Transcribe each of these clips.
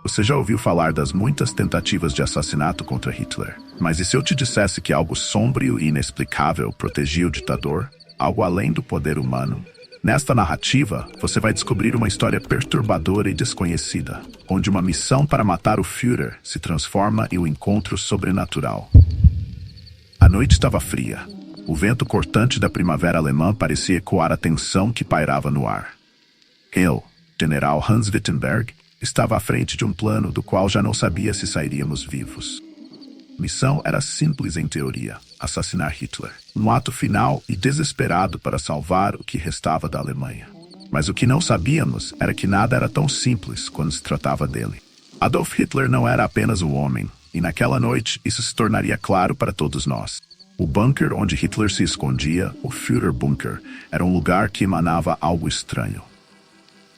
Você já ouviu falar das muitas tentativas de assassinato contra Hitler? Mas e se eu te dissesse que algo sombrio e inexplicável protegia o ditador? Algo além do poder humano? Nesta narrativa, você vai descobrir uma história perturbadora e desconhecida, onde uma missão para matar o Führer se transforma em um encontro sobrenatural. A noite estava fria. O vento cortante da primavera alemã parecia ecoar a tensão que pairava no ar. Eu, General Hans Wittenberg, estava à frente de um plano do qual já não sabia se sairíamos vivos. A missão era simples em teoria: assassinar Hitler, um ato final e desesperado para salvar o que restava da Alemanha. Mas o que não sabíamos era que nada era tão simples quando se tratava dele. Adolf Hitler não era apenas um homem, e naquela noite isso se tornaria claro para todos nós. O bunker onde Hitler se escondia, o Führerbunker, era um lugar que emanava algo estranho.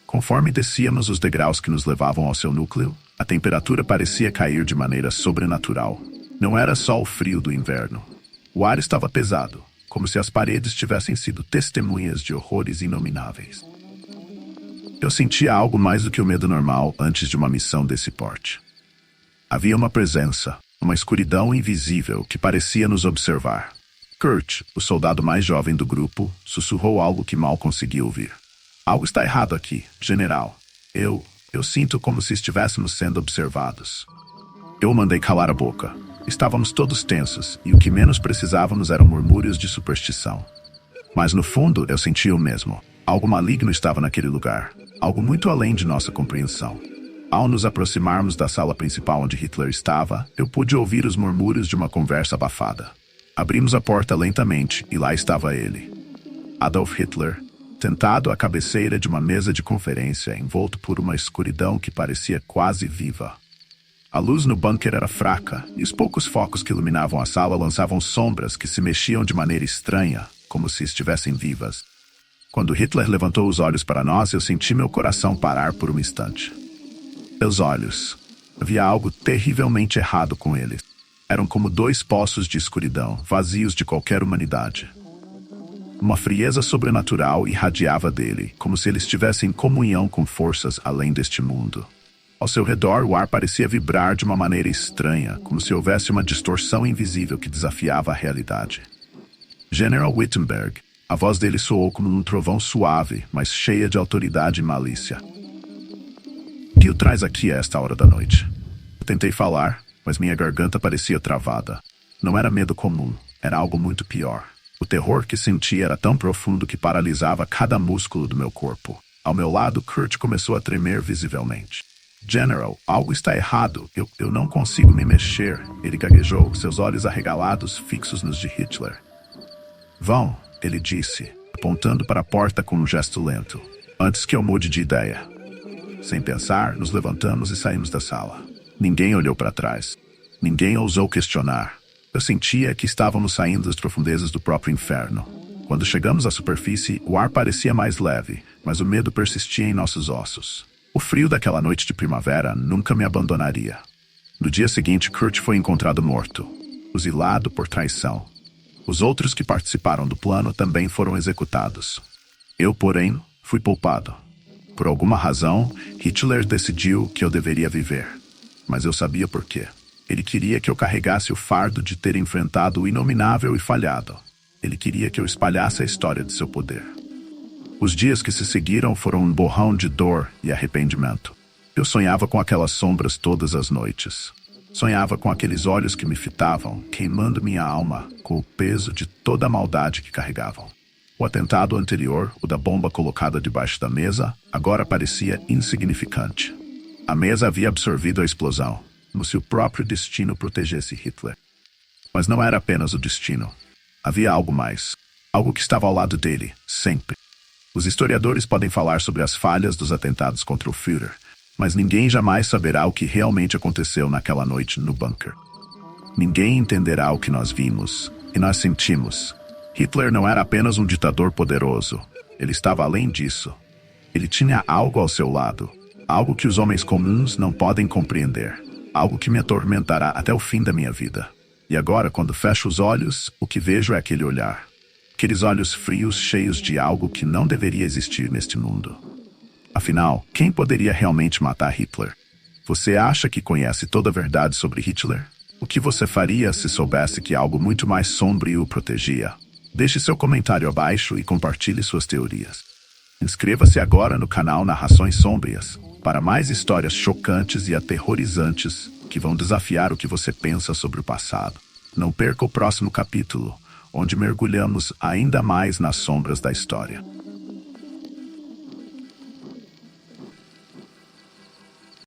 Conforme descíamos os degraus que nos levavam ao seu núcleo, a temperatura parecia cair de maneira sobrenatural. Não era só o frio do inverno. O ar estava pesado, como se as paredes tivessem sido testemunhas de horrores inomináveis. Eu sentia algo mais do que o medo normal antes de uma missão desse porte. Havia uma presença, uma escuridão invisível que parecia nos observar. Kurt, o soldado mais jovem do grupo, sussurrou algo que mal conseguia ouvir. Algo está errado aqui, general. Eu sinto como se estivéssemos sendo observados. Eu mandei calar a boca. Estávamos todos tensos, e o que menos precisávamos eram murmúrios de superstição. Mas no fundo eu sentia o mesmo. Algo maligno estava naquele lugar. Algo muito além de nossa compreensão. Ao nos aproximarmos da sala principal onde Hitler estava, eu pude ouvir os murmúrios de uma conversa abafada. Abrimos a porta lentamente, e lá estava ele. Adolf Hitler, sentado à cabeceira de uma mesa de conferência, envolto por uma escuridão que parecia quase viva. A luz no bunker era fraca, e os poucos focos que iluminavam a sala lançavam sombras que se mexiam de maneira estranha, como se estivessem vivas. Quando Hitler levantou os olhos para nós, eu senti meu coração parar por um instante. Meus olhos. Havia algo terrivelmente errado com eles. Eram como dois poços de escuridão, vazios de qualquer humanidade. Uma frieza sobrenatural irradiava dele, como se ele estivesse em comunhão com forças além deste mundo. Ao seu redor, o ar parecia vibrar de uma maneira estranha, como se houvesse uma distorção invisível que desafiava a realidade. General Wittenberg. A voz dele soou como um trovão suave, mas cheia de autoridade e malícia. O que o traz aqui a esta hora da noite? Eu tentei falar, mas minha garganta parecia travada. Não era medo comum, era algo muito pior. O terror que sentia era tão profundo que paralisava cada músculo do meu corpo. Ao meu lado, Kurt começou a tremer visivelmente. General, algo está errado. Eu não consigo me mexer. Ele gaguejou, seus olhos arregalados, fixos nos de Hitler. Vão, ele disse, apontando para a porta com um gesto lento. Antes que eu mude de ideia. Sem pensar, nos levantamos e saímos da sala. Ninguém olhou para trás. Ninguém ousou questionar. Eu sentia que estávamos saindo das profundezas do próprio inferno. Quando chegamos à superfície, o ar parecia mais leve, mas o medo persistia em nossos ossos. O frio daquela noite de primavera nunca me abandonaria. No dia seguinte, Kurt foi encontrado morto, fuzilado por traição. Os outros que participaram do plano também foram executados. Eu, porém, fui poupado. Por alguma razão, Hitler decidiu que eu deveria viver. Mas eu sabia por quê. Ele queria que eu carregasse o fardo de ter enfrentado o inominável e falhado. Ele queria que eu espalhasse a história de seu poder. Os dias que se seguiram foram um borrão de dor e arrependimento. Eu sonhava com aquelas sombras todas as noites. Sonhava com aqueles olhos que me fitavam, queimando minha alma com o peso de toda a maldade que carregavam. O atentado anterior, o da bomba colocada debaixo da mesa, agora parecia insignificante. A mesa havia absorvido a explosão, como se o próprio destino protegesse Hitler. Mas não era apenas o destino. Havia algo mais. Algo que estava ao lado dele, sempre. Os historiadores podem falar sobre as falhas dos atentados contra o Führer, mas ninguém jamais saberá o que realmente aconteceu naquela noite no bunker. Ninguém entenderá o que nós vimos e nós sentimos. Hitler não era apenas um ditador poderoso. Ele estava além disso. Ele tinha algo ao seu lado, algo que os homens comuns não podem compreender. Algo que me atormentará até o fim da minha vida. E agora, quando fecho os olhos, o que vejo é aquele olhar. Aqueles olhos frios, cheios de algo que não deveria existir neste mundo. Afinal, quem poderia realmente matar Hitler? Você acha que conhece toda a verdade sobre Hitler? O que você faria se soubesse que algo muito mais sombrio o protegia? Deixe seu comentário abaixo e compartilhe suas teorias. Inscreva-se agora no canal Narrações Sombrias para mais histórias chocantes e aterrorizantes que vão desafiar o que você pensa sobre o passado. Não perca o próximo capítulo, onde mergulhamos ainda mais nas sombras da história.